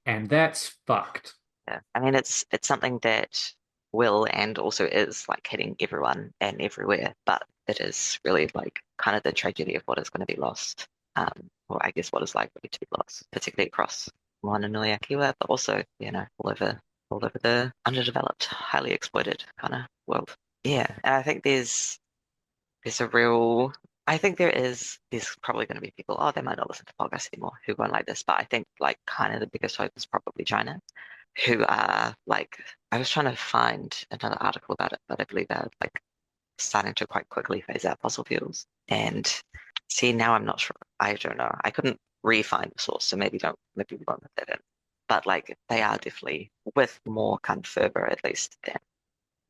And that's fucked. Yeah. I mean, it's something that will and also is like hitting everyone and everywhere, but it is really like kind of the tragedy of what is going to be lost, or I guess what is likely to be lost, particularly across Moana Nui Akiwa, but also, all over the underdeveloped, highly exploited kind of world. Yeah, and I think there's a real I think there's probably going to be people, oh, they might not listen to podcasts anymore who won't like this, but I think like kind of the biggest hope is probably China, who are like, I was trying to find another article about it, but I believe they're like starting to quite quickly phase out fossil fuels. And see, now I'm not sure. I don't know. I couldn't re-find the source, so maybe we won't put that in. But like they are definitely with more kind of fervor at least than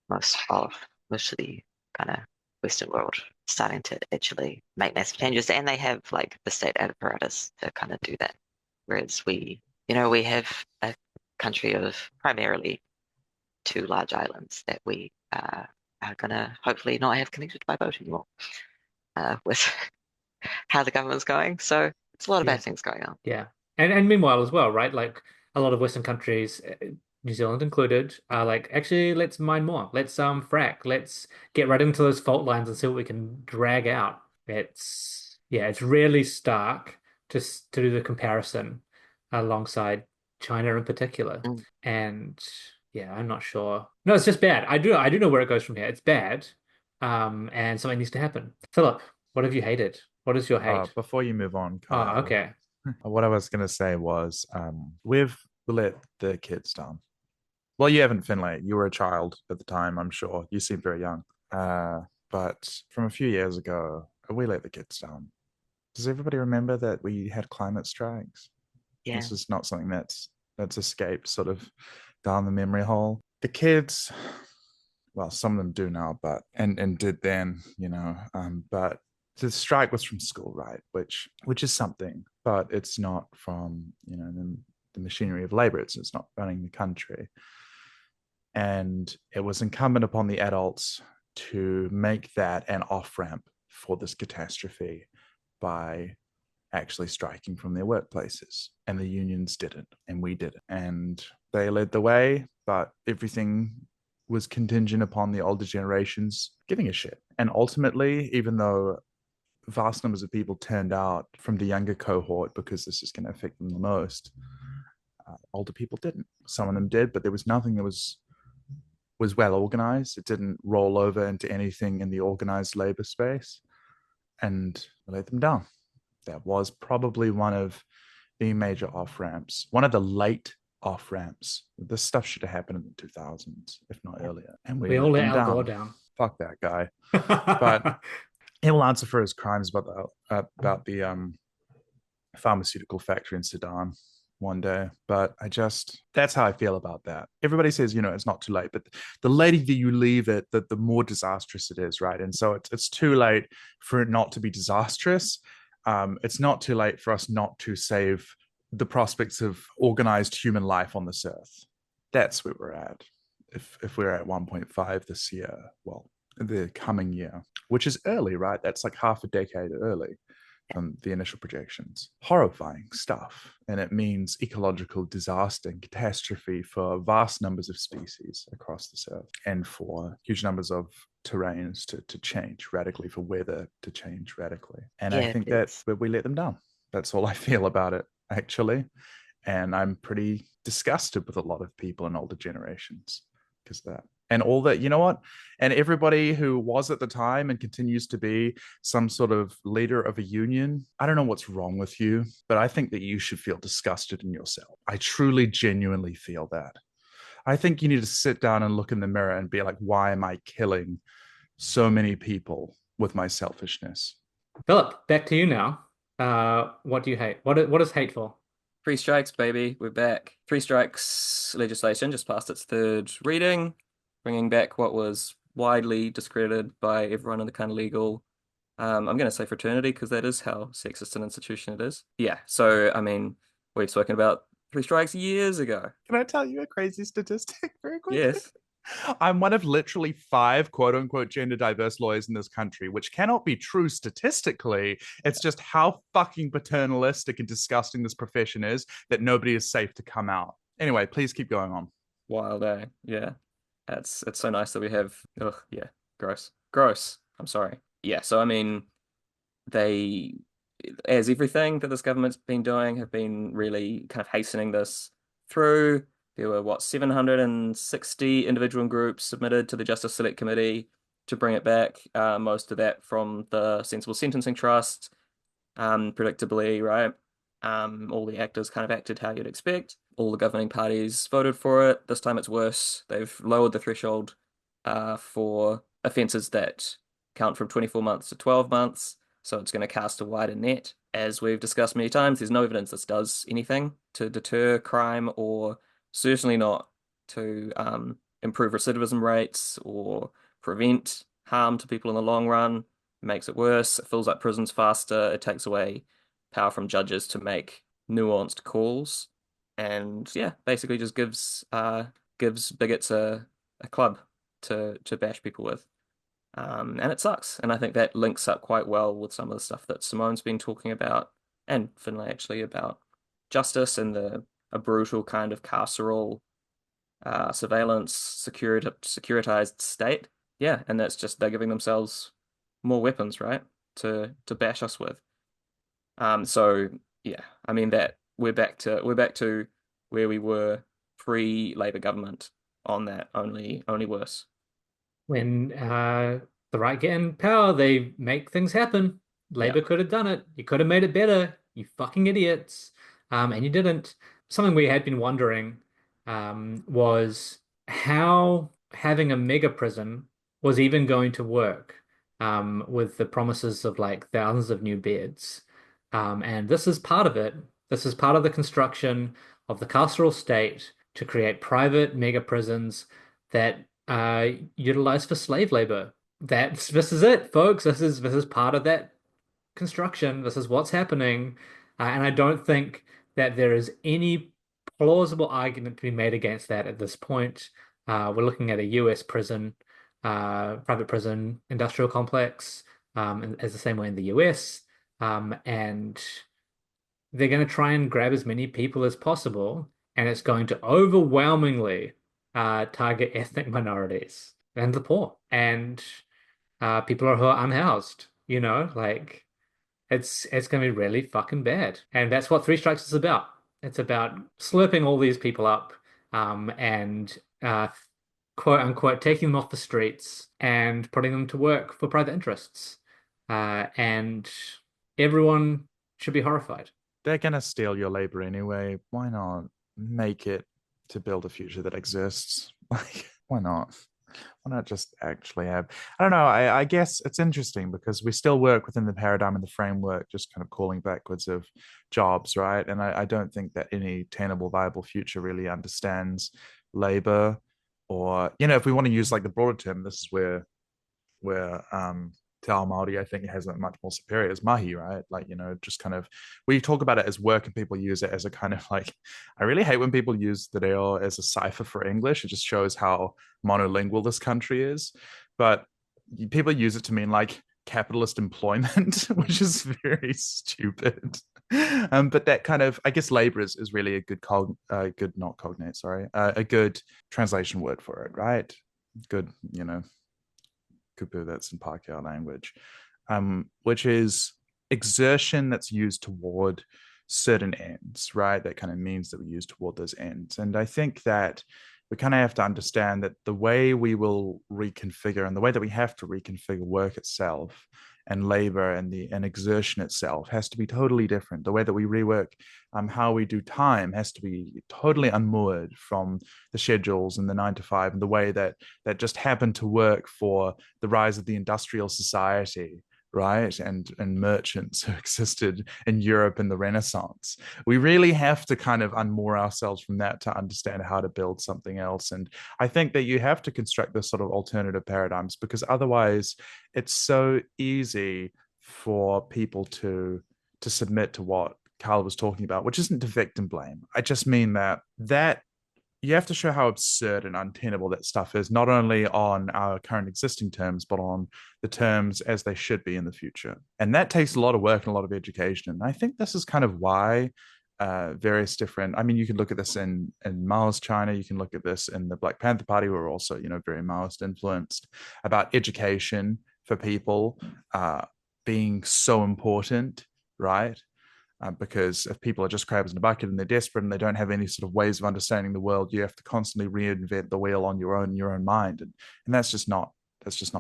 most of the kind of Western world starting to actually make massive changes, and they have like the state apparatus to kind of do that. Whereas we have a country of primarily two large islands that we are gonna hopefully not have connected by boat anymore, with how the government's going. So it's a lot of bad things going on. Yeah. And meanwhile as well, right? Like a lot of Western countries, New Zealand included, are like, actually, let's mine more. Let's frack. Let's get right into those fault lines and see what we can drag out. It's really stark to do the comparison alongside China in particular. Mm. And yeah, I'm not sure. No, it's just bad. I do know where it goes from here. It's bad. And something needs to happen. Philip, what have you hated? What is your hate? Before you move on, Oh, Kyle, okay. what I was going to say was we've let the kids down. Well, you haven't, Finlay. You were a child at the time, I'm sure. You seem very young. But from a few years ago, we let the kids down. Does everybody remember that we had climate strikes? Yeah. This is not something that's escaped sort of down the memory hole. The kids, well, some of them do now, but and did then, but the strike was from school, right? Which is something, but it's not from the machinery of labor. It's not running the country. And it was incumbent upon the adults to make that an off-ramp for this catastrophe by actually striking from their workplaces. And the unions didn't, and we did it. And they led the way, but everything was contingent upon the older generations giving a shit. And ultimately, even though vast numbers of people turned out from the younger cohort because this is going to affect them the most, older people didn't. Some of them did, but there was nothing that was well organized. It didn't roll over into anything in the organized labor space, and we let them down. That was probably one of the major off-ramps, one of the late off-ramps. This stuff should have happened in the 2000s, if not earlier. And We all let Al Gore down. Fuck that guy. But he will answer for his crimes about the pharmaceutical factory in Sudan one day. But that's how I feel about that. Everybody says, it's not too late, but the later that you leave it, the more disastrous it is, right? And so it's too late for it not to be disastrous. It's not too late for us not to save the prospects of organized human life on this earth. That's where we're at. If we're at 1.5 this year, well, the coming year, which is early, right? That's like half a decade early from the initial projections. Horrifying stuff. And it means ecological disaster and catastrophe for vast numbers of species across this earth, and for huge numbers of terrains to change radically, for weather to change radically. And I think that we let them down. That's all I feel about it, actually. And I'm pretty disgusted with a lot of people in older generations because of that. And all that, you know what? And everybody who was at the time and continues to be some sort of leader of a union, I don't know what's wrong with you, but I think that you should feel disgusted in yourself. I truly, genuinely feel that. I think you need to sit down and look in the mirror and be like, why am I killing so many people with my selfishness? Philip, back to you now. What do you hate? What is hateful? Three strikes, baby. We're back. Three strikes legislation just passed its third reading, bringing back what was widely discredited by everyone in the kind of legal. I'm going to say fraternity because that is how sexist an institution it is. Yeah. So, I mean, we've spoken about three strikes years ago. Can I tell you a crazy statistic very quickly? Yes. I'm one of literally 5 quote unquote gender diverse lawyers in this country, which cannot be true statistically. It's just how fucking paternalistic and disgusting this profession is that nobody is safe to come out. Anyway, please keep going on. Wild, eh? Yeah. It's so nice that we have. Ugh, yeah. Gross. Gross. I'm sorry. Yeah. So, I mean, they, as everything that this government's been doing, have been really kind of hastening this through. There were, what, 760 individual groups submitted to the Justice Select Committee to bring it back. Most of that from the Sensible Sentencing Trust, predictably, right? All the actors kind of acted how you'd expect. All the governing parties voted for it. This time it's worse. They've lowered the threshold for offences that count from 24 months to 12 months. So it's going to cast a wider net. As we've discussed many times, there's no evidence this does anything to deter crime or certainly not to improve recidivism rates or prevent harm to people in the long run. It makes it worse. It fills up prisons faster. It takes away power from judges to make nuanced calls. And yeah, basically just gives bigots a club to bash people with. And it sucks. And I think that links up quite well with some of the stuff that Simone's been talking about, and Finlay actually, about justice and a brutal kind of carceral surveillance, securitized state. Yeah, and that's just they're giving themselves more weapons, right, to bash us with. So yeah, I mean that we're back to where we were pre-Labour government on that, only worse. When the right get in power, they make things happen. Labour could have done it. You could have made it better, you fucking idiots. And you didn't. Something we had been wondering was how having a mega prison was even going to work with the promises of like thousands of new beds. And this is part of it. This is part of the construction of the carceral state to create private mega prisons that utilized for slave labor. This is it, folks. This is part of that construction. This is what's happening, and I don't think that there is any plausible argument to be made against that at this point. We're looking at a U.S. prison, private prison industrial complex, as the same way in the U.S. And they're going to try and grab as many people as possible, and it's going to overwhelmingly target ethnic minorities and the poor and people who are unhoused. Like it's going to be really fucking bad. And that's what Three Strikes is about. It's about slurping all these people up and quote unquote taking them off the streets and putting them to work for private interests. And everyone should be horrified. They're going to steal your labor anyway. Why not make it to build a future that exists? Like, why not? Why not just actually have? I don't know. I guess it's interesting because we still work within the paradigm and the framework, just kind of calling backwards of jobs, right? And I don't think that any tenable, viable future really understands labor, or if we want to use like the broader term, this is where Te Ao Māori, I think, has a much more superior as mahi, right? Like, just kind of, we talk about it as work and people use it as a kind of like, I really hate when people use the reo as a cipher for English. It just shows how monolingual this country is. But people use it to mean like capitalist employment, which is very stupid. But that kind of, I guess labor is really a good not cognate, sorry, a good translation word for it, right? Good, kupu, that's in Pākehā language, which is exertion that's used toward certain ends, right? That kind of means that we use toward those ends. And I think that we kind of have to understand that the way we will reconfigure and the way that we have to reconfigure work itself and labor and exertion itself has to be totally different. The way that we rework how we do time has to be totally unmoored from the schedules and the 9 to 5 and the way that just happened to work for the rise of the industrial society, right? And merchants who existed in Europe in the Renaissance. We really have to kind of unmoor ourselves from that to understand how to build something else. And I think that you have to construct this sort of alternative paradigms, because otherwise it's so easy for people to submit to what Carl was talking about, which isn't to victim blame. I just mean that you have to show how absurd and untenable that stuff is, not only on our current existing terms, but on the terms as they should be in the future. And that takes a lot of work and a lot of education. And I think this is kind of why various different, I mean, you can look at this in Maoist China, you can look at this in the Black Panther Party, who are also, very Maoist influenced, about education for people being so important, right? Because if people are just crabs in a bucket and they're desperate and they don't have any sort of ways of understanding the world, you have to constantly reinvent the wheel on your own mind, and that's just not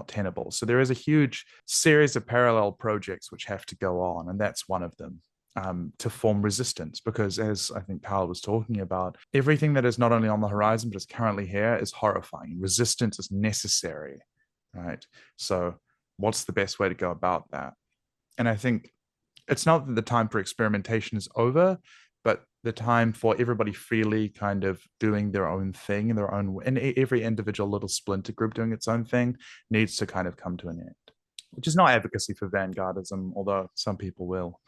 tenable. So there is a huge series of parallel projects which have to go on, and that's one of them, to form resistance. Because as I think Carl was talking about, everything that is not only on the horizon but is currently here is horrifying. Resistance is necessary, right? So what's the best way to go about that? And I think it's not that the time for experimentation is over, but the time for everybody freely kind of doing their own thing in their own, and every individual little splinter group doing its own thing needs to kind of come to an end, which is not advocacy for vanguardism, although some people will,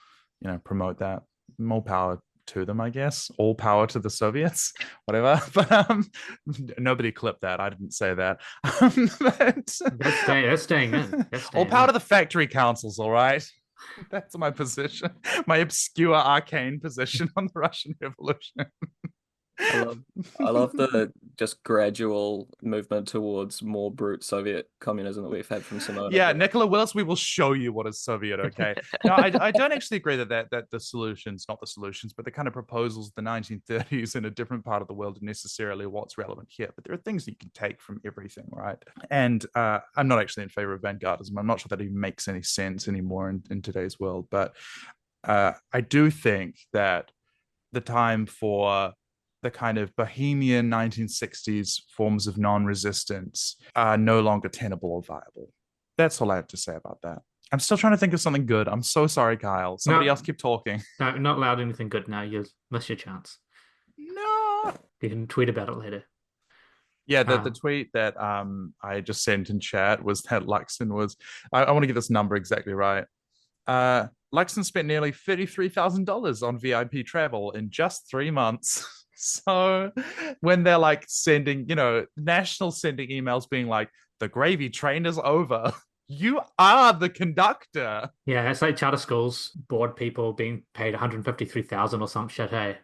promote that. More power to them, I guess. All power to the Soviets, whatever. But nobody clipped that. I didn't say that. That's staying in. All power to the factory councils, all right? That's my position, my obscure arcane position on the Russian Revolution. I love the just gradual movement towards more brute Soviet communism that we've had from Simone. Yeah, Nicola Willis, we will show you what is Soviet, okay? No, I don't actually agree that the solutions, not the solutions, but the kind of proposals of the 1930s in a different part of the world are necessarily what's relevant here. But there are things that you can take from everything, right? And I'm not actually in favor of vanguardism. I'm not sure that even makes any sense anymore in today's world. But I do think that the time for the kind of bohemian 1960s forms of non-resistance are no longer tenable or viable. That's all I have to say about that. I'm still trying to think of something good. I'm so sorry, Kyle. Somebody else keep talking. No, not allowed anything good now. You miss your chance. No. You can tweet about it later. Yeah, the tweet that I just sent in chat was that Luxon was, I want to get this number exactly right. Luxon spent nearly $33,000 on VIP travel in just 3 months. So when they're like sending, national sending emails being like, the gravy train is over, you are the conductor. Yeah, it's like charter schools, board people being paid 153,000 or some shit, hey.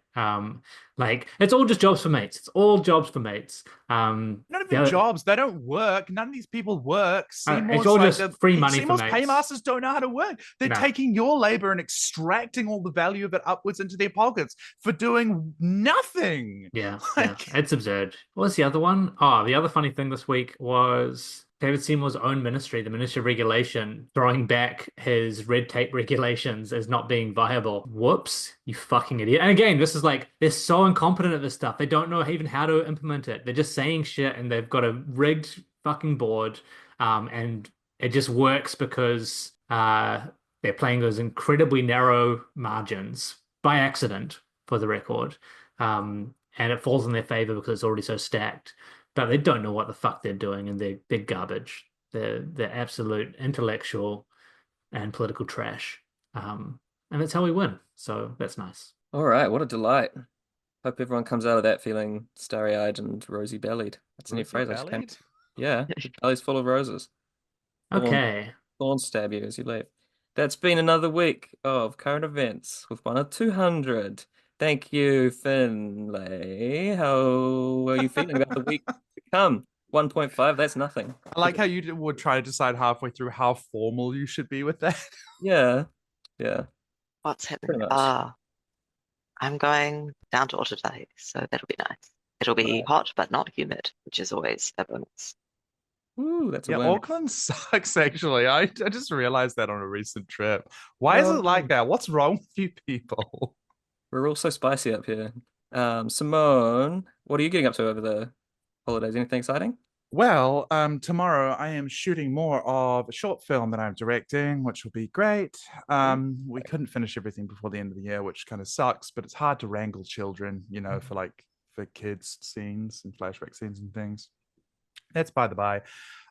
Like it's all just jobs for mates. It's all jobs for mates. Not even jobs. They don't work. None of these people work. It's all just free money for Seymour's mates. paymasters don't know how to work. They're taking your labor and extracting all the value of it upwards into their pockets for doing nothing. Yeah, it's absurd. What was the other one? Oh, the other funny thing this week was David Seymour's own ministry, the Ministry of Regulation, throwing back his red tape regulations as not being viable. Whoops, you fucking idiot. And again, this is like, they're so incompetent at this stuff. They don't know even how to implement it. They're just saying shit and they've got a rigged fucking board. And it just works because they're playing those incredibly narrow margins by accident, for the record. And it falls in their favor because it's already so stacked. But they don't know what the fuck they're doing, and they're garbage. They're absolute intellectual and political trash. And that's how we win. So that's nice. All right, what a delight. Hope everyone comes out of that feeling starry-eyed and rosy-bellied. That's a new phrase I just came. Yeah, your belly's full of roses. Okay. Thorns stab you as you leave. That's been another week of current events with 1 or 200. Thank you, Finlay. How are you feeling about the week to come? 1.5, that's nothing. I like how you would try to decide halfway through how formal you should be with that. Yeah. What's happening? I'm going down to Otter today, so that'll be nice. It'll be hot but not humid, which is always a bonus. Ooh, that's a Yeah, win. Auckland sucks, actually. I just realized that on a recent trip. Why is Oh, it like that? What's wrong with you people? we're all so spicy up here. Simone, what are you getting up to over the holidays? Anything exciting? Well, tomorrow I am shooting more of a short film that I'm directing, which will be great. We couldn't finish everything before the end of the year, which kind of sucks, but it's hard to wrangle children, for kids scenes and flashback scenes and things. That's by the by.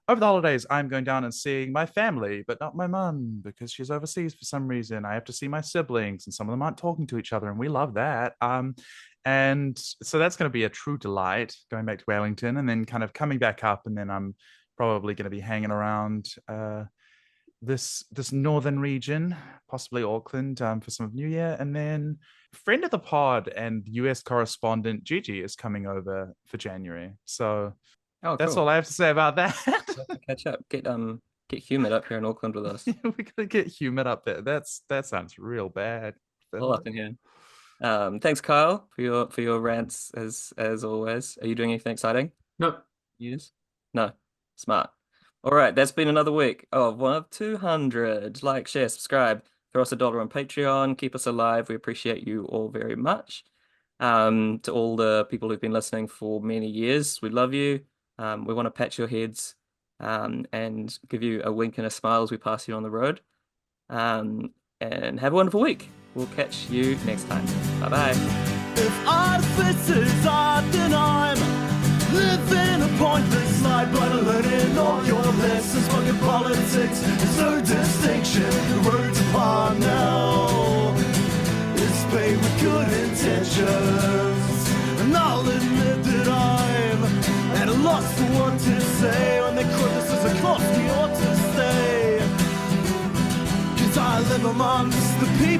Over the holidays, I'm going down and seeing my family, but not my mum because she's overseas for some reason. I have to see my siblings, and some of them aren't talking to each other, and we love that. And so that's going to be a true delight going back to Wellington and then kind of coming back up, and then I'm probably going to be hanging around this northern region, possibly Auckland, for some of New Year, and then friend of the pod and US correspondent Gigi is coming over for January. So Oh, that's cool. all I have to say about that. Catch up. Get humid up here in Auckland with us. We're gonna get humid up there. That sounds real bad. All up in here. Thanks, Kyle, for your rants as always. Are you doing anything exciting? No. Yes. No. Smart. All right, that's been another week of 1 of 200. Like, share, subscribe, throw us $1 on Patreon, keep us alive. We appreciate you all very much. To all the people who've been listening for many years, we love you. We want to pat your heads and give you a wink and a smile as we pass you on the road. And have a wonderful week. We'll catch you next time. Bye-bye. If artificers are then I'm living a pointless life, but learning all your lessons. Fucking politics, there's no distinction. The road's upon now. It's paid with good intentions, and I'll admit that I'm at a loss for what to say when the criticism cost me ought to stay. 'Cause I live amongst the people.